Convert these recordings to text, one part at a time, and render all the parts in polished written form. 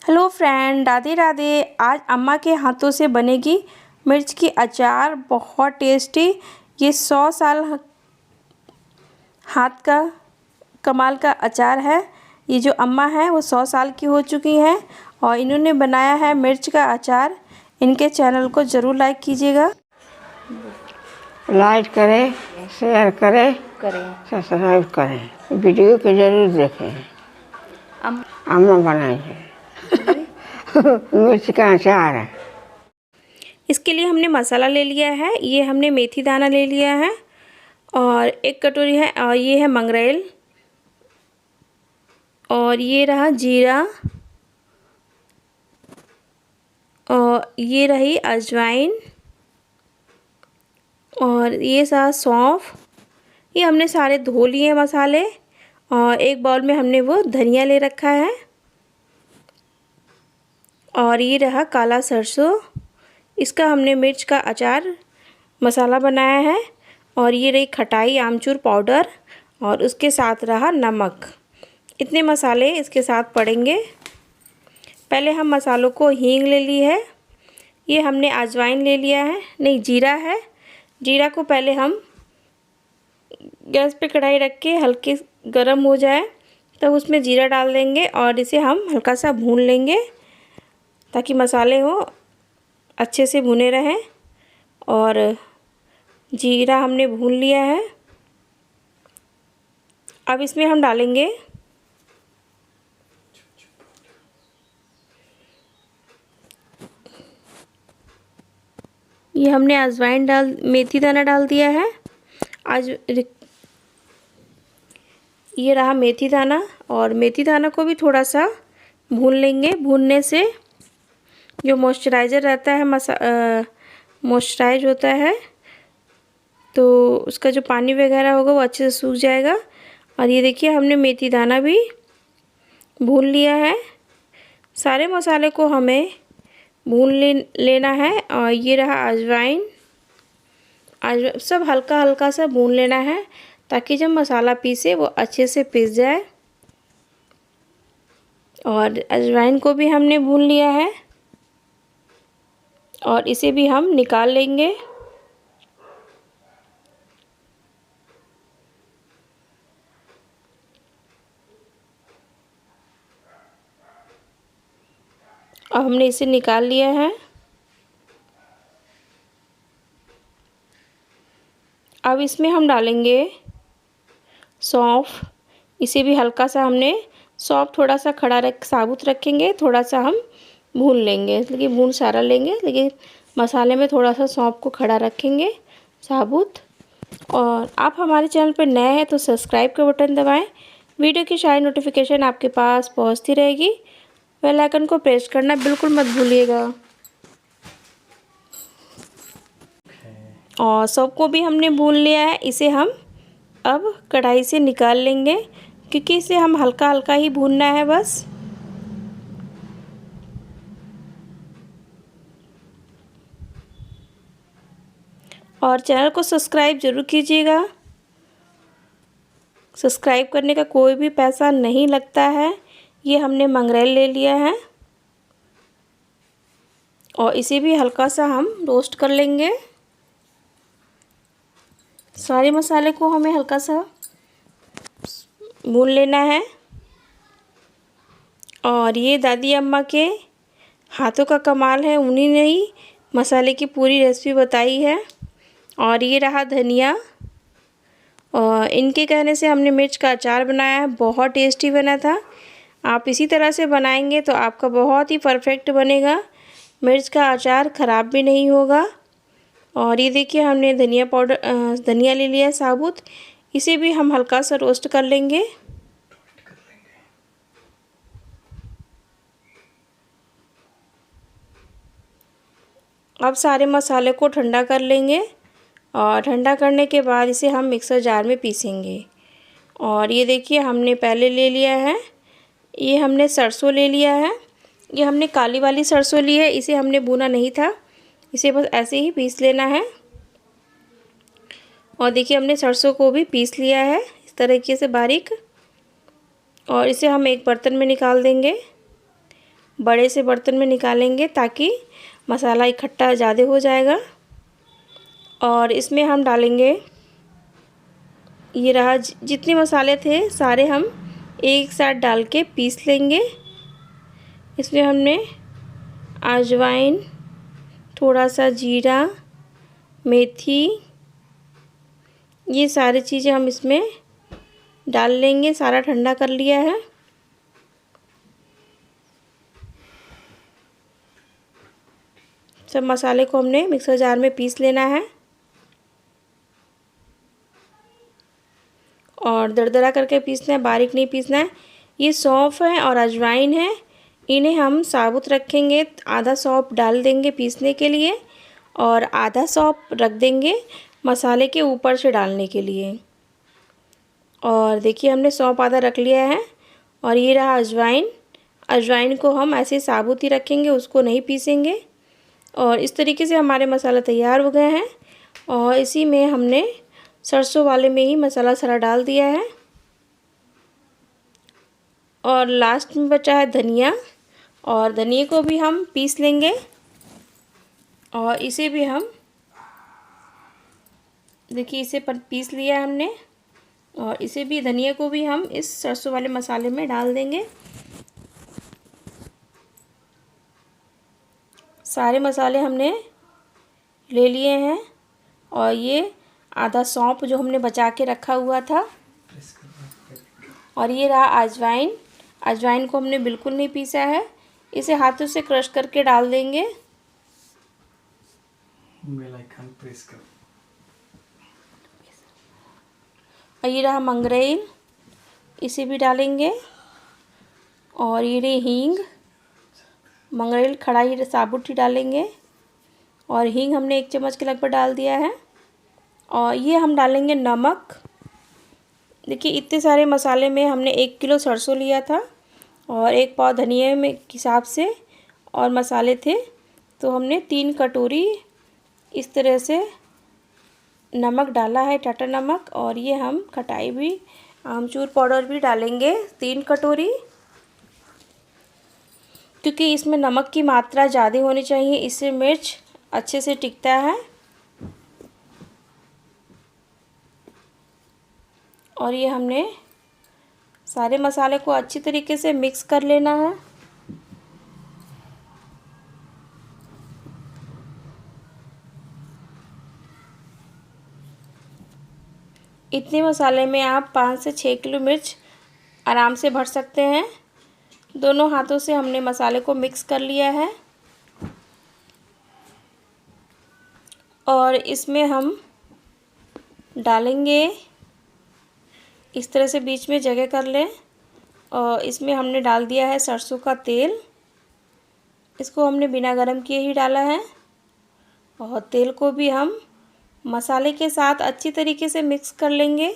Hello friend, Radhe Radhe. आज अम्मा के हाथों से बनेगी मिर्च की अचार, बहुत टेस्टी। ये 100 साल हाथ का कमाल का अचार है। ये जो अम्मा है वो 100 साल की हो चुकी हैं और इन्होंने बनाया है मिर्च का अचार। इनके चैनल को ज़रूर लाइक कीजिएगा। लाइक करें, शेयर करें, सब्सक्राइब करें, वीडियो को जरूर देखें। अम्मा बनाई है मिर्च का अचार है। इसके लिए हमने मसाला ले लिया है। ये हमने मेथी दाना ले लिया है और 1 कटोरी है, और ये है मंगरेल, और ये रहा जीरा, और ये रही अजवाइन, और ये सारा सौंफ। ये हमने सारे धो लिए मसाले, और एक बाउल में हमने वो धनिया ले रखा है, और ये रहा काला सरसों। इसका हमने मिर्च का अचार मसाला बनाया है, और ये रही खटाई आमचूर पाउडर, और उसके साथ रहा नमक। इतने मसाले इसके साथ पड़ेंगे। पहले हम मसालों को हींग ले ली है, ये हमने अजवाइन ले लिया है, नहीं जीरा है। जीरा को पहले हम गैस पे कढ़ाई रख के हल्के गरम हो जाए तब उसमें जीरा डाल देंगे, और इसे हम हल्का सा भून लेंगे ताकि मसाले हो अच्छे से भुने रहें। और जीरा हमने भून लिया है। अब इसमें हम डालेंगे ये हमने अजवाइन मेथी दाना डाल दिया है। आज ये रहा मेथी दाना, और मेथी दाना को भी थोड़ा सा भून लेंगे। भूनने से जो मॉइस्चराइज़र रहता है मॉइस्चराइज होता है, तो उसका जो पानी वगैरह होगा वो अच्छे से सूख जाएगा। और ये देखिए हमने मेथी दाना भी भून लिया है। सारे मसाले को हमें भून लेना है। और ये रहा अजवाइन, सब हल्का हल्का सा भून लेना है ताकि जब मसाला पीसे वो अच्छे से पीस जाए। और अजवाइन को भी हमने भून लिया है, और इसे भी हम निकाल लेंगे। अब हमने इसे निकाल लिया है। अब इसमें हम डालेंगे सौंफ। इसे भी हल्का सा हमने सौंफ थोड़ा सा खड़ा साबुत रखेंगे, थोड़ा सा हम भून लेंगे, लेकिन भून सारा लेंगे, लेकिन मसाले में थोड़ा सा सौंफ को खड़ा रखेंगे साबुत। और आप हमारे चैनल पर नए हैं तो सब्सक्राइब का बटन दबाएं। वीडियो की सारी नोटिफिकेशन आपके पास पहुंचती रहेगी। बेल आइकन को प्रेस करना बिल्कुल मत भूलिएगा। और सबको भी हमने भून लिया है। इसे हम अब कढ़ाई से निकाल लेंगे, क्योंकि इसे हम हल्का हल्का ही भूनना है बस। और चैनल को सब्सक्राइब ज़रूर कीजिएगा। सब्सक्राइब करने का कोई भी पैसा नहीं लगता है। ये हमने मंगरेल ले लिया है, और इसे भी हल्का सा हम रोस्ट कर लेंगे। सारे मसाले को हमें हल्का सा भून लेना है। और ये दादी अम्मा के हाथों का कमाल है, उन्हीं ने ही मसाले की पूरी रेसिपी बताई है। और ये रहा धनिया, और इनके कहने से हमने मिर्च का अचार बनाया है, बहुत टेस्टी बना था। आप इसी तरह से बनाएंगे तो आपका बहुत ही परफेक्ट बनेगा। मिर्च का अचार ख़राब भी नहीं होगा। और ये देखिए हमने धनिया ले लिया साबुत, इसे भी हम हल्का सा रोस्ट कर लेंगे। अब सारे मसाले को ठंडा कर लेंगे, और ठंडा करने के बाद इसे हम मिक्सर जार में पीसेंगे। और ये देखिए हमने पहले ले लिया है, ये हमने सरसों ले लिया है। ये हमने काली वाली सरसों ली है, इसे हमने भुना नहीं था, इसे बस ऐसे ही पीस लेना है। और देखिए हमने सरसों को भी पीस लिया है इस तरीके से बारीक, और इसे हम एक बर्तन में निकाल देंगे। बड़े से बर्तन में निकालेंगे ताकि मसाला इकट्ठा ज़्यादा हो जाएगा। और इसमें हम डालेंगे, ये रहा, जितने मसाले थे सारे हम एक साथ डाल के पीस लेंगे। इसमें हमने अजवाइन, थोड़ा सा जीरा, मेथी, ये सारी चीज़ें हम इसमें डाल लेंगे। सारा ठंडा कर लिया है। सब मसाले को हमने मिक्सर जार में पीस लेना है और दरदरा करके पीसना है, बारीक नहीं पीसना है। ये सौंफ है और अजवाइन है, इन्हें हम साबुत रखेंगे। आधा सौंफ डाल देंगे पीसने के लिए और आधा सौंफ रख देंगे मसाले के ऊपर से डालने के लिए। और देखिए हमने सौंफ आधा रख लिया है। और ये रहा अजवाइन। अजवाइन को हम ऐसे साबुत ही रखेंगे, उसको नहीं पीसेंगे। और इस तरीके से हमारे मसाला तैयार हो गए हैं। और इसी में हमने सरसों वाले में ही मसाला सारा डाल दिया है। और लास्ट में बचा है धनिया, और धनिया को भी हम पीस लेंगे। और इसे भी हम, देखिए इसे पीस लिया है हमने। और इसे भी, धनिया को भी हम इस सरसों वाले मसाले में डाल देंगे। सारे मसाले हमने ले लिए हैं। और ये आधा सौंफ जो हमने बचा के रखा हुआ था, और ये रहा अजवाइन। अजवाइन को हमने बिल्कुल नहीं पीसा है, इसे हाथों से क्रश करके डाल देंगे। और ये रहा मंगरेल, इसे भी डालेंगे। और ये रही हींग, मंगरेल खड़ा ही साबुत ही डालेंगे। और हींग हमने 1 चम्मच के लगभग डाल दिया है। और ये हम डालेंगे नमक। देखिए इतने सारे मसाले में हमने 1 किलो सरसों लिया था और 1 पाव धनिया में हिसाब से और मसाले थे, तो हमने 3 कटोरी इस तरह से नमक डाला है, टाटा नमक। और ये हम खटाई भी, आमचूर पाउडर भी डालेंगे 3 कटोरी, क्योंकि इसमें नमक की मात्रा ज़्यादा होनी चाहिए, इससे मिर्च अच्छे से टिकता है। और ये हमने सारे मसाले को अच्छी तरीके से मिक्स कर लेना है। इतने मसाले में आप 5 से 6 किलो मिर्च आराम से भर सकते हैं। दोनों हाथों से हमने मसाले को मिक्स कर लिया है। और इसमें हम डालेंगे, इस तरह से बीच में जगह कर लें। और इसमें हमने डाल दिया है सरसों का तेल, इसको हमने बिना गरम किए ही डाला है। और तेल को भी हम मसाले के साथ अच्छी तरीके से मिक्स कर लेंगे।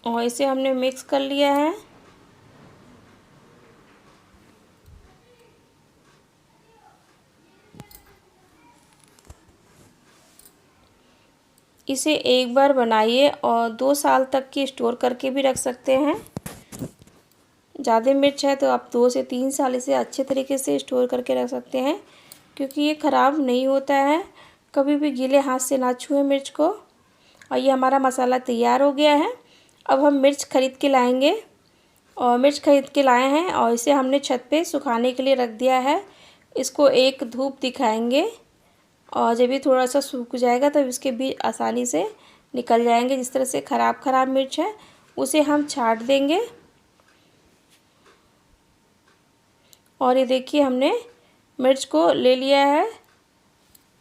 और इसे हमने मिक्स कर लिया है। इसे एक बार बनाइए और 2 साल तक की स्टोर करके भी रख सकते हैं। ज़्यादा मिर्च है तो आप 2 से 3 साल इसे अच्छे तरीके से स्टोर करके रख सकते हैं, क्योंकि ये ख़राब नहीं होता है। कभी भी गीले हाथ से ना छुएं मिर्च को। और ये हमारा मसाला तैयार हो गया है। अब हम मिर्च ख़रीद के लाएंगे, और मिर्च ख़रीद के लाए हैं और इसे हमने छत पे सुखाने के लिए रख दिया है। इसको एक धूप दिखाएंगे और जब ये थोड़ा सा सूख जाएगा तब इसके बीज आसानी से निकल जाएंगे। जिस तरह से ख़राब मिर्च है उसे हम छांट देंगे। और ये देखिए हमने मिर्च को ले लिया है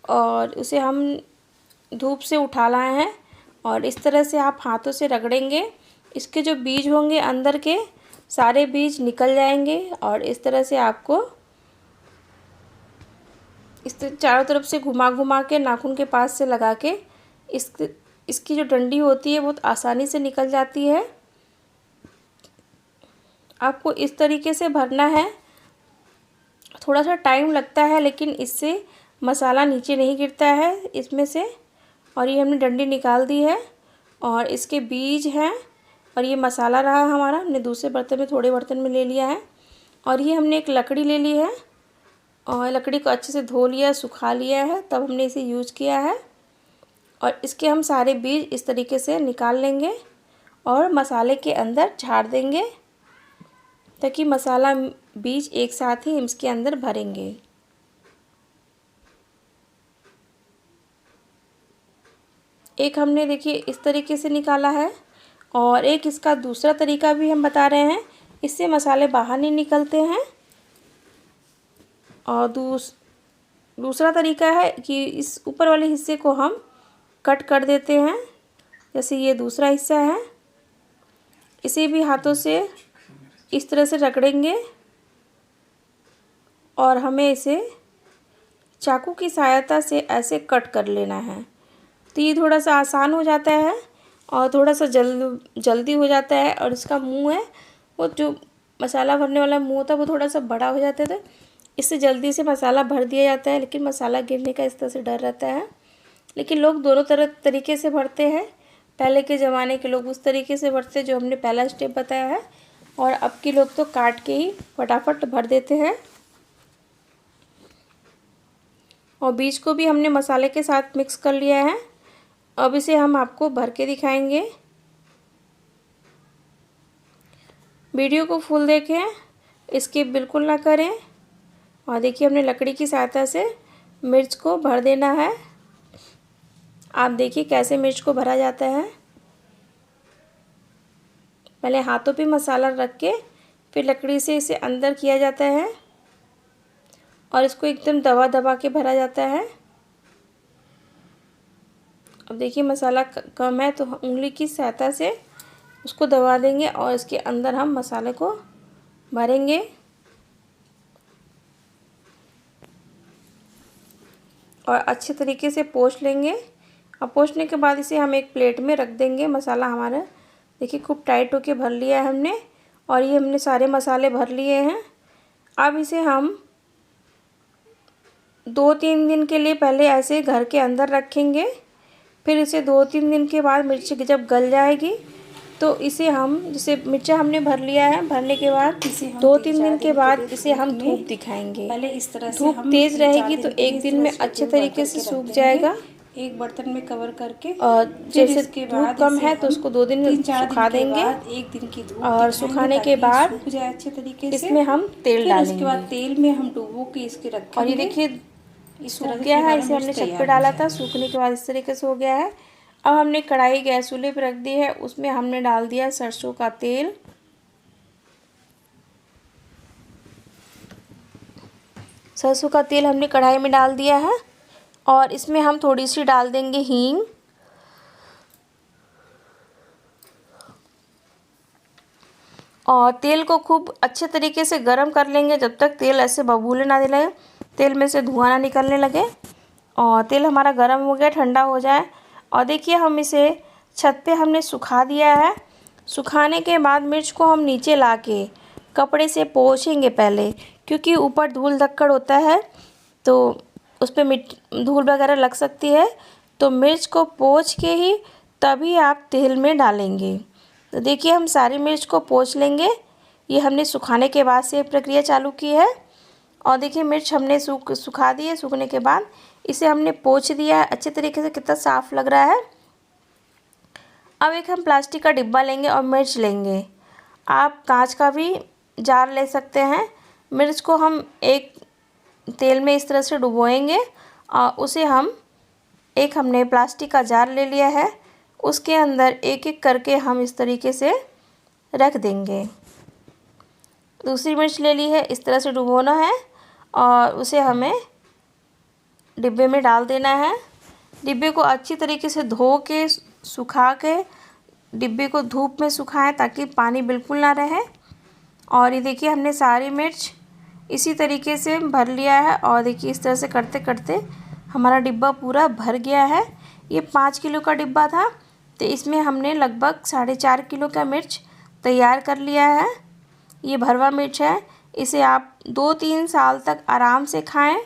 और उसे हम धूप से उठा लाए हैं। और इस तरह से आप हाथों से रगड़ेंगे, इसके जो बीज होंगे अंदर के सारे बीज निकल जाएंगे। और इस तरह से आपको इस चारों तरफ से घुमा घुमा के नाखून के पास से लगा के इसकी जो डंडी होती है बहुत आसानी से निकल जाती है। आपको इस तरीके से भरना है। थोड़ा सा टाइम लगता है लेकिन इससे मसाला नीचे नहीं गिरता है इसमें से। और ये हमने डंडी निकाल दी है और इसके बीज हैं। और ये मसाला रहा हमारा, हमने दूसरे बर्तन में, थोड़े बर्तन में ले लिया है। और ये हमने एक लकड़ी ले ली है और लकड़ी को अच्छे से धो लिया, सुखा लिया है, तब हमने इसे यूज किया है। और इसके हम सारे बीज इस तरीके से निकाल लेंगे और मसाले के अंदर झाड़ देंगे, ताकि मसाला बीज एक साथ ही इसके अंदर भरेंगे। एक हमने देखिए इस तरीके से निकाला है, और एक इसका दूसरा तरीका भी हम बता रहे हैं, इससे मसाले बाहर नहीं निकलते हैं। और दूसरा तरीका है कि इस ऊपर वाले हिस्से को हम कट कर देते हैं। जैसे ये दूसरा हिस्सा है, इसे भी हाथों से इस तरह से रगड़ेंगे और हमें इसे चाकू की सहायता से ऐसे कट कर लेना है। तो ये थोड़ा सा आसान हो जाता है और थोड़ा सा जल्दी हो जाता है। और इसका मुंह है, वो जो मसाला भरने वाला मुंह होता है वो थोड़ा सा बड़ा हो जाता है, तो इससे जल्दी से मसाला भर दिया जाता है। लेकिन मसाला गिरने का इस तरह से डर रहता है। लेकिन लोग दोनों तरीके से भरते हैं। पहले के ज़माने के लोग उस तरीके से भरते जो हमने पहला स्टेप बताया है, और अब के लोग तो काट के ही फटाफट भर देते हैं। और बीज को भी हमने मसाले के साथ मिक्स कर लिया है। अब इसे हम आपको भर के दिखाएंगे। वीडियो को फुल देखें, स्किप बिल्कुल ना करें। और देखिए हमने लकड़ी की सहायता से मिर्च को भर देना है। आप देखिए कैसे मिर्च को भरा जाता है। पहले हाथों पे मसाला रख के फिर लकड़ी से इसे अंदर किया जाता है और इसको एकदम दबा दबा के भरा जाता है। अब देखिए मसाला कम है तो हम उंगली की सहायता से उसको दबा देंगे और इसके अंदर हम मसाले को भरेंगे। और अच्छे तरीके से पोंछ लेंगे। और पोंछने के बाद इसे हम एक प्लेट में रख देंगे। मसाला हमारा देखिए खूब टाइट होके भर लिया है हमने, और ये हमने सारे मसाले भर लिए हैं। अब इसे हम 2-3 दिन के लिए पहले ऐसे घर के अंदर रखेंगे। फिर इसे 2-3 दिन के बाद मिर्ची जब गल जाएगी तो इसे हम, जैसे मिर्चा हमने भर लिया है, भरने के बाद 2-3 दिन के बाद इसे हम धूप दिखाएंगे। पहले इस तरह से धूप तेज़ रहेगी तो एक दिन में अच्छे तरीके से सूख जाएगा। एक बर्तन में कवर करके, और जैसे धूप कम है तो उसको 2 दिन सुखा देंगे। एक दिन की धूप और सुखाने के बाद सूख जाए अच्छे तरीके से। इसमें हम तेल डालेंगे। उसके बाद तेल में हम डुबो के इसके रखेंगे। और ये देखिए सूख गया है, इसे हमने छत पे डाला था, सूखने के बाद इस तरीके से हो गया है। अब हमने कढ़ाई गैस चूल्हे पर रख दी है, उसमें हमने डाल दिया सरसों का तेल। सरसों का तेल हमने कढ़ाई में डाल दिया है और इसमें हम थोड़ी सी डाल देंगे हींग। और तेल को खूब अच्छे तरीके से गरम कर लेंगे जब तक तेल ऐसे बबूले ना लगे, तेल में से धुआं ना निकलने लगे। और तेल हमारा गरम हो गया, ठंडा हो जाए। और देखिए हम इसे छत पे हमने सुखा दिया है। सुखाने के बाद मिर्च को हम नीचे ला के कपड़े से पोंछेंगे पहले, क्योंकि ऊपर धूल धक्कड़ होता है तो उस पर धूल वगैरह लग सकती है। तो मिर्च को पोंछ के ही तभी आप तेल में डालेंगे। तो देखिए हम सारी मिर्च को पोंछ लेंगे। ये हमने सुखाने के बाद से प्रक्रिया चालू की है। और देखिए मिर्च हमने सुखा दी है। सूखने के बाद इसे हमने पोंछ दिया है अच्छे तरीके से, कितना साफ़ लग रहा है। अब एक हम प्लास्टिक का डिब्बा लेंगे और मिर्च लेंगे। आप कांच का भी जार ले सकते हैं। मिर्च को हम एक तेल में इस तरह से डुबोएंगे और उसे हमने प्लास्टिक का जार ले लिया है, उसके अंदर एक एक करके हम इस तरीके से रख देंगे। दूसरी मिर्च ले ली है, इस तरह से डुबोना है और उसे हमें डिब्बे में डाल देना है। डिब्बे को अच्छी तरीके से धो के सुखा के डिब्बे को धूप में सुखाएं ताकि पानी बिल्कुल ना रहे। और ये देखिए हमने सारी मिर्च इसी तरीके से भर लिया है। और देखिए इस तरह से करते करते हमारा डिब्बा पूरा भर गया है। ये 5 किलो का डिब्बा था तो इसमें हमने लगभग 4.5 किलो का मिर्च तैयार कर लिया है। ये भरवा मिर्च है, इसे आप 2-3 साल तक आराम से खाएं।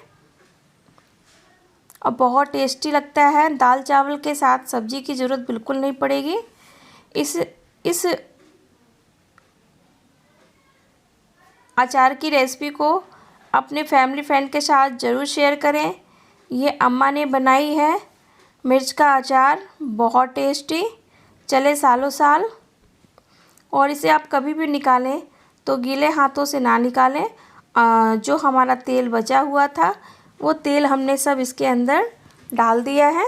और बहुत टेस्टी लगता है। दाल चावल के साथ सब्जी की ज़रूरत बिल्कुल नहीं पड़ेगी। इस अचार की रेसिपी को अपने फैमिली फ्रेंड के साथ ज़रूर शेयर करें। ये अम्मा ने बनाई है मिर्च का अचार, बहुत टेस्टी, चले सालों साल। और इसे आप कभी भी निकालें तो गीले हाथों से ना निकालें। जो हमारा तेल बचा हुआ था वो तेल हमने सब इसके अंदर डाल दिया है।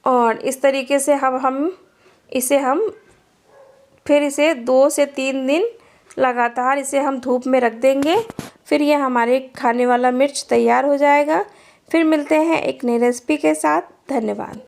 और इस तरीके से हम फिर इसे 2 से 3 दिन लगातार इसे हम धूप में रख देंगे। फिर ये हमारे खाने वाला मिर्च तैयार हो जाएगा। फिर मिलते हैं एक नई रेसिपी के साथ। धन्यवाद।